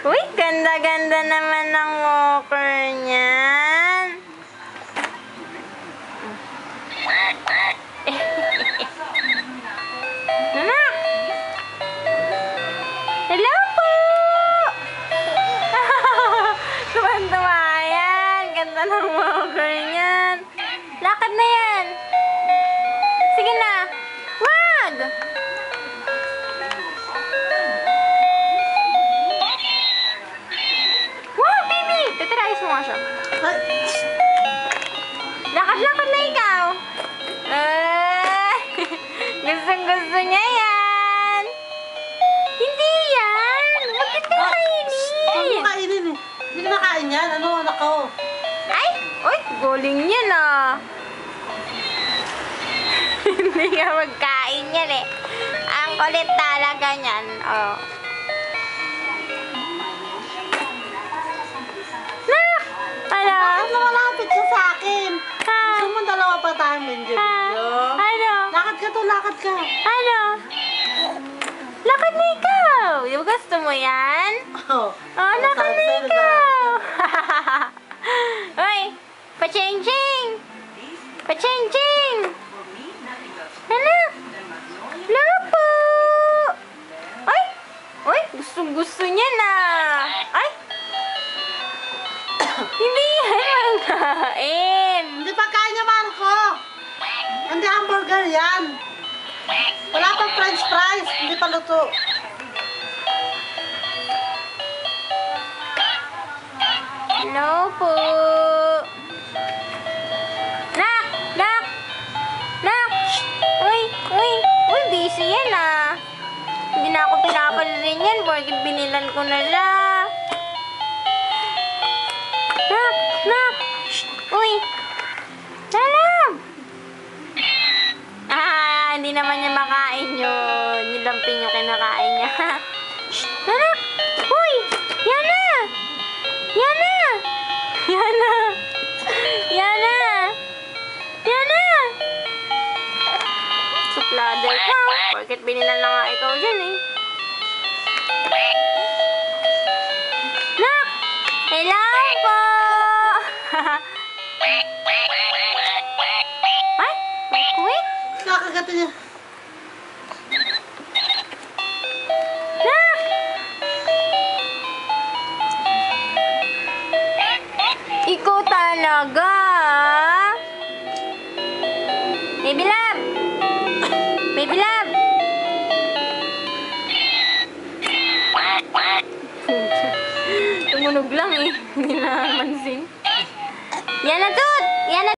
Uy, ganda-ganda naman ng walker niyan. Anak! Hello po! Tuwan-tuwa yan. Ganda ng walker niyan. Lakad na yan. Sige na. Wag! Wow, baby! Tatirayos mo nga siya. Lakad-lakad na ikaw. Gustong-gusto niya yan. Hindi yan. Huwag kita kainin. Huwag mo kainin eh. Hindi na nakain yan. Ano, anak ko? Ay! Uy, galing yan ah. Hindi nga magkain yan eh. Ang kulit talaga niyan. Oh. Nak! Ano? Bakit na malapit ka sa akin? Ha? Gusto mo dalawa pa tayong medyo-medyo? Ano? Lakad ka to, lakad ka. Ano? Lakad na ikaw. Di ba gusto mo yan? Oh, Oh, lakad na ikaw. Uy, pa-ching-ching. Pa-ching-ching. Ano? Hello po. Ay! Uy, gustong-gusto niya na. Ay! Hindi yan magkain. Hindi pa kain niya, Marco. Hindi hamburger yan. Wala pang french fries. Hindi pa luto. Hello po. Nak! Nak! Nak! Uy! Uy! Uy, busy yan ah. Hindi na ako pinapansin yan porque binilan ko na siya. Nak! Nak! Uy! Salam! Hindi naman niya makain yun. Nilampin yung kinakain niya. Nak! Uy! Yana! Yana! Yana! Yana! Yana! Suplada ikaw. Porket binilan na nga ikaw dyan eh. Nak! Hello po! Ay! Wait! Nakagata niya. Nak! Ikaw talaga! Baby love! Baby love! Tumunog lang eh. Hindi na mansin. Yan na, Tut! Yan na!